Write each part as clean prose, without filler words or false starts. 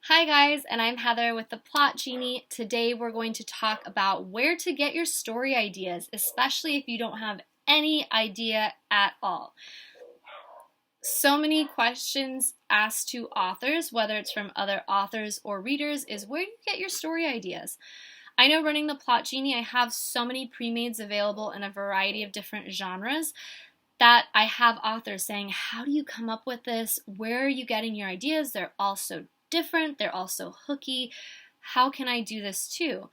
Hi guys, and I'm Heather with the Plot Genie. Today we're going to talk about where to get your story ideas, especially if you don't have any idea at all. So many questions asked to authors, whether it's from other authors or readers, is where do you get your story ideas? I know running the Plot Genie, I have so many pre-mades available in a variety of different genres that I have authors saying, how do you come up with this? Where are you getting your ideas? They're all so different. They're all so hooky. How can I do this too?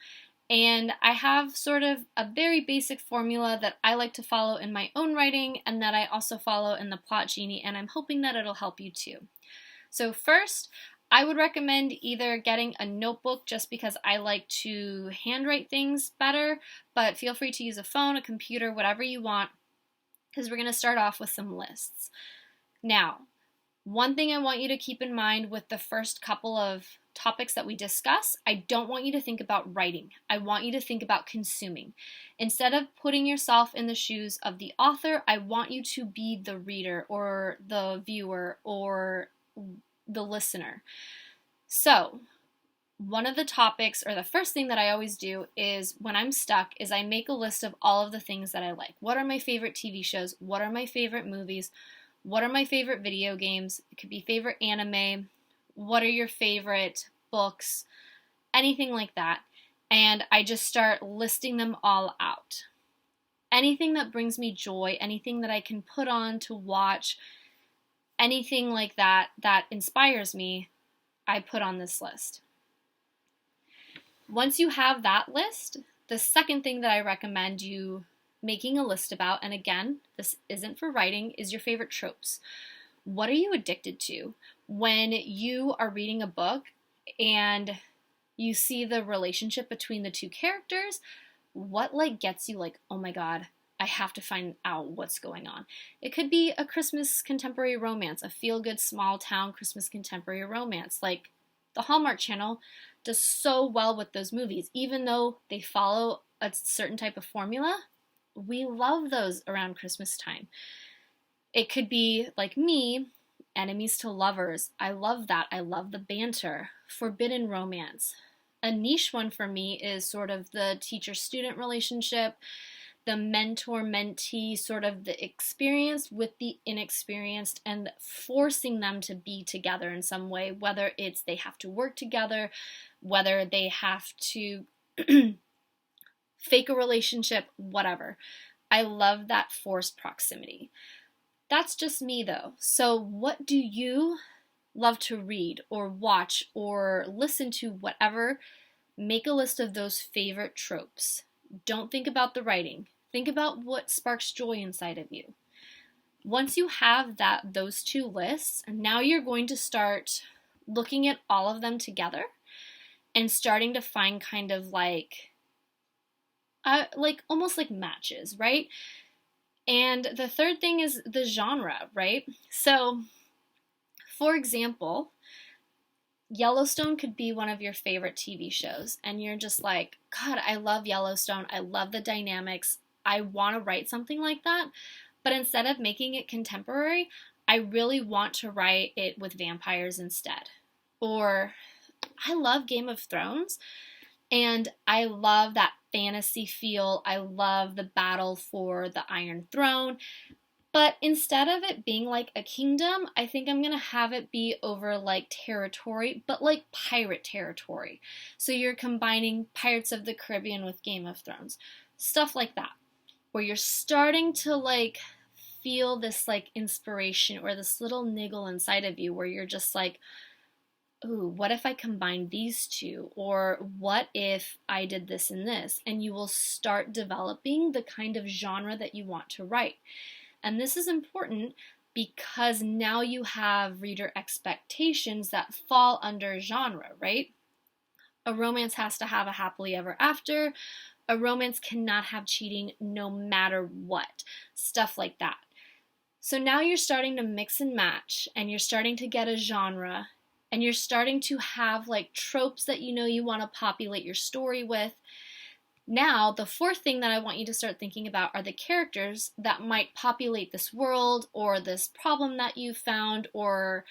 And I have sort of a very basic formula that I like to follow in my own writing and that I also follow in the Plot Genie, and I'm hoping that it'll help you too. So first, I would recommend either getting a notebook just because I like to handwrite things better, but feel free to use a phone, a computer, whatever you want, because we're going to start off with some lists. Now, one thing I want you to keep in mind with the first couple of topics that we discuss, I don't want you to think about writing. I want you to think about consuming. Instead of putting yourself in the shoes of the author, I want you to be the reader or the viewer or the listener. So, one of the topics, or the first thing that I always do is when I'm stuck, is I make a list of all of the things that I like. What are my favorite TV shows? What are my favorite movies? What are my favorite video games? It could be favorite anime. What are your favorite books? Anything like that. And I just start listing them all out. Anything that brings me joy, anything that I can put on to watch, anything like that that inspires me, I put on this list. Once you have that list, the second thing that I recommend you making a list about, and again, this isn't for writing, is your favorite tropes. What are you addicted to? When you are reading a book and you see the relationship between the two characters, what gets you oh my god, I have to find out what's going on. It could be a Christmas contemporary romance, a feel-good small town Christmas contemporary romance. Like the Hallmark Channel does so well with those movies. Even though they follow a certain type of formula, we love those around Christmas time. It could be like me, enemies to lovers. I love that. I love the banter. Forbidden romance. A niche one for me is sort of the teacher-student relationship, the mentor-mentee, sort of the experienced with the inexperienced, and forcing them to be together in some way, whether it's they have to work together, whether they have to fake a relationship, whatever. I love that forced proximity. That's just me though. So what do you love to read or watch or listen to, whatever? Make a list of those favorite tropes. Don't think about the writing. Think about what sparks joy inside of you. Once you have those two lists, now you're going to start looking at all of them together and starting to find kind of almost like matches, right? And the third thing is the genre, right? So, for example, Yellowstone could be one of your favorite TV shows, and you're just like, God, I love Yellowstone. I love the dynamics. I want to write something like that. But instead of making it contemporary, I really want to write it with vampires instead. Or I love Game of Thrones, and I love that fantasy feel. I love the battle for the Iron Throne. But instead of it being like a kingdom, I think I'm going to have it be over like territory, but like pirate territory. So you're combining Pirates of the Caribbean with Game of Thrones. Stuff like that, where you're starting to feel this inspiration or this little niggle inside of you where you're just like, ooh, what if I combined these two? Or what if I did this and this? And you will start developing the kind of genre that you want to write. And this is important because now you have reader expectations that fall under genre, right? A romance has to have a happily ever after. A romance cannot have cheating no matter what. Stuff like that. So now you're starting to mix and match, and you're starting to get a genre, and you're starting to have tropes that you want to populate your story with. Now, the fourth thing that I want you to start thinking about are the characters that might populate this world or this problem that you found or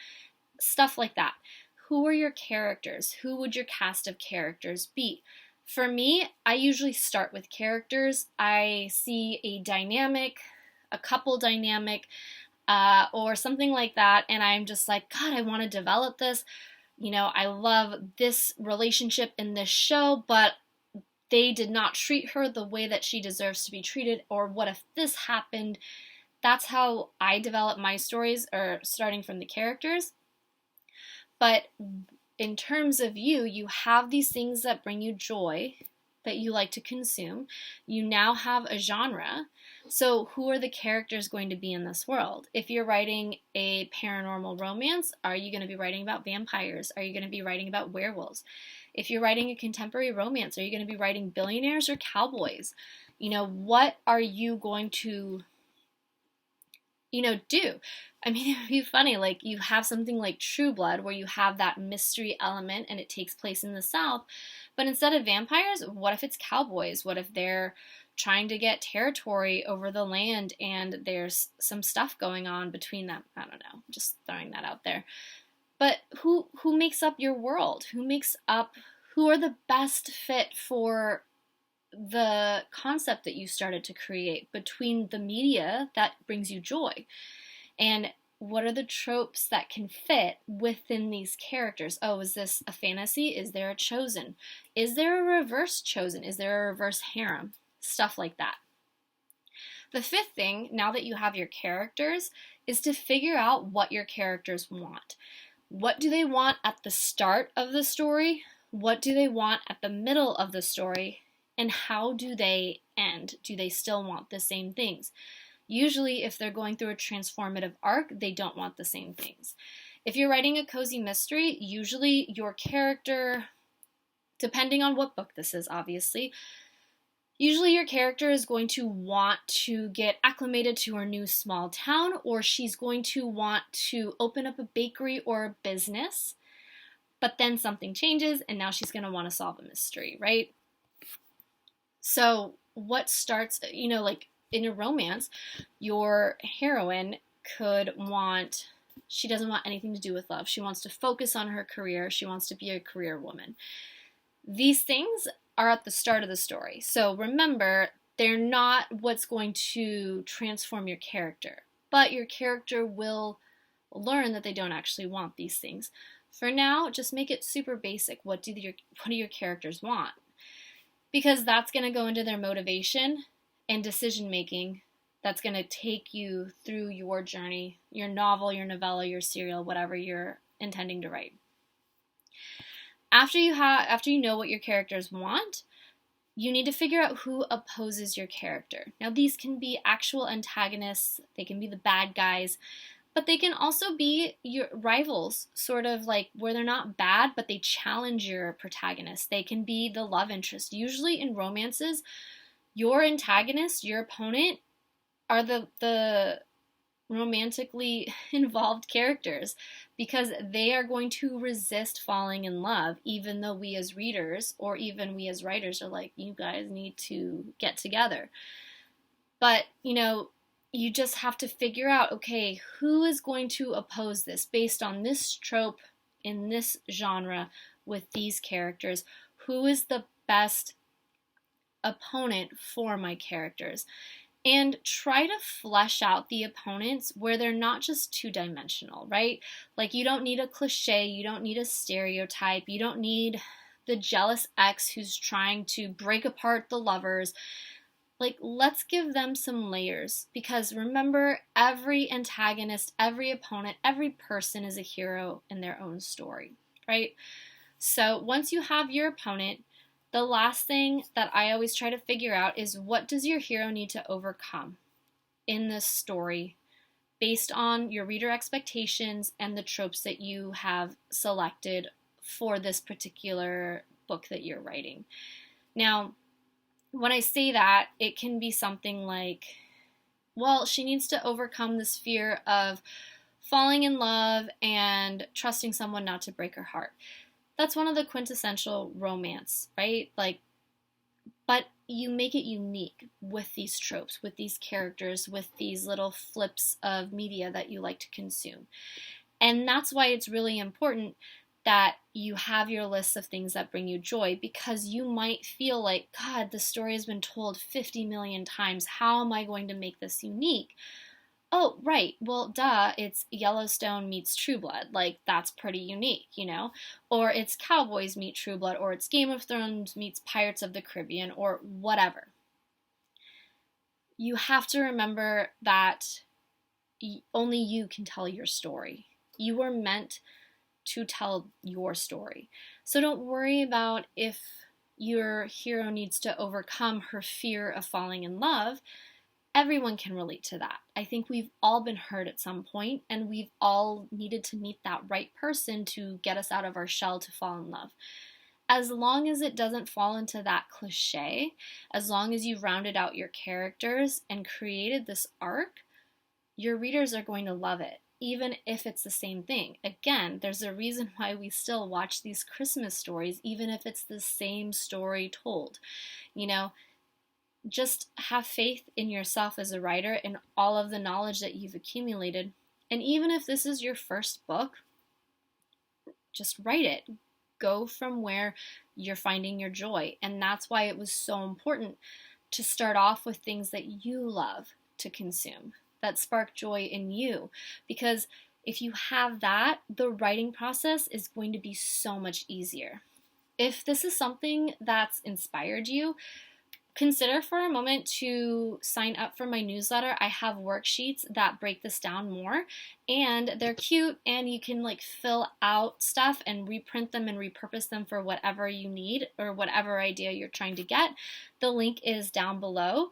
stuff like that. who are your characters? Who would your cast of characters be? For me, I usually start with characters. I see a couple dynamic, or something like that, and I'm just like, God, I want to develop this. I love this relationship in this show, but they did not treat her the way that she deserves to be treated, or what if this happened? That's how I develop my stories, or starting from the characters. But in terms of you have these things that bring you joy, that you like to consume. You now have a genre. So who are the characters going to be in this world? If you're writing a paranormal romance, are you going to be writing about vampires? Are you going to be writing about werewolves? If you're writing a contemporary romance, are you going to be writing billionaires or cowboys? What are you going to, do? I mean, it would be funny, like you have something like True Blood where you have that mystery element and it takes place in the South, but instead of vampires, what if it's cowboys? What if they're trying to get territory over the land and there's some stuff going on between them? I don't know, just throwing that out there. But who makes up your world? Who are the best fit for the concept that you started to create between the media that brings you joy? And what are the tropes that can fit within these characters? Oh, is this a fantasy? Is there a chosen? Is there a reverse chosen? Is there a reverse harem? Stuff like that. The fifth thing, now that you have your characters, is to figure out what your characters want. What do they want at the start of the story? What do they want at the middle of the story? And how do they end? Do they still want the same things? Usually, if they're going through a transformative arc, they don't want the same things. If you're writing a cozy mystery, usually your character, depending on what book this is, obviously, usually your character is going to want to get acclimated to her new small town, or she's going to want to open up a bakery or a business, but then something changes and now she's going to want to solve a mystery, right? So what starts, like in a romance, your heroine she doesn't want anything to do with love. She wants to focus on her career. She wants to be a career woman. These things are at the start of the story. So remember, they're not what's going to transform your character, but your character will learn that they don't actually want these things. For now, just make it super basic. What do your characters want? Because that's going to go into their motivation and decision making. That's going to take you through your journey, your novel, your novella, your serial, whatever you're intending to write. After you know what your characters want, you need to figure out who opposes your character. Now, these can be actual antagonists, they can be the bad guys, but they can also be your rivals, sort of like where they're not bad, but they challenge your protagonist. They can be the love interest. Usually in romances, your antagonist, your opponent, are the romantically involved characters, because they are going to resist falling in love, even though we as readers or even we as writers are like, you guys need to get together. But, you just have to figure out, okay, who is going to oppose this based on this trope in this genre with these characters? Who is the best opponent for my characters? And try to flesh out the opponents where they're not just two-dimensional, right? Like, you don't need a cliche, you don't need a stereotype, you don't need the jealous ex who's trying to break apart the lovers. Like, let's give them some layers, because remember, every antagonist, every opponent, every person is a hero in their own story, right? So once you have your opponent, the last thing that I always try to figure out is, what does your hero need to overcome in this story based on your reader expectations and the tropes that you have selected for this particular book that you're writing. Now, when I say that, it can be something like, well, she needs to overcome this fear of falling in love and trusting someone not to break her heart. That's one of the quintessential romance, right? But you make it unique with these tropes, with these characters, with these little flips of media that you like to consume. And that's why it's really important that you have your list of things that bring you joy, because you might feel like, God, the story has been told 50 million times. How am I going to make this unique? Oh, right. Well, duh, it's Yellowstone meets True Blood. Like, that's pretty unique, you know? Or it's Cowboys meet True Blood, or it's Game of Thrones meets Pirates of the Caribbean, or whatever. You have to remember that only you can tell your story. You were meant to tell your story. So don't worry about if your hero needs to overcome her fear of falling in love. Everyone can relate to that. I think we've all been hurt at some point, and we've all needed to meet that right person to get us out of our shell to fall in love. As long as it doesn't fall into that cliche, as long as you've rounded out your characters and created this arc, your readers are going to love it, even if it's the same thing. Again, there's a reason why we still watch these Christmas stories, even if it's the same story told. You know, just have faith in yourself as a writer and all of the knowledge that you've accumulated. And even if this is your first book, just write it. Go from where you're finding your joy. And that's why it was so important to start off with things that you love to consume, that spark joy in you. Because if you have that, the writing process is going to be so much easier. If this is something that's inspired you, consider for a moment to sign up for my newsletter. I have worksheets that break this down more, and they're cute, and you can like fill out stuff and reprint them and repurpose them for whatever you need or whatever idea you're trying to get. The link is down below.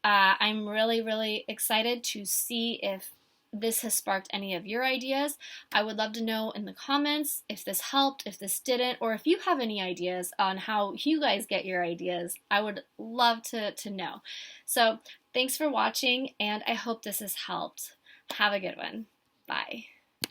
I'm really, really excited to see if this has sparked any of your ideas. I would love to know in the comments if this helped, if this didn't, or if you have any ideas on how you guys get your ideas. I would love to know. So thanks for watching, and I hope this has helped. Have a good one. Bye.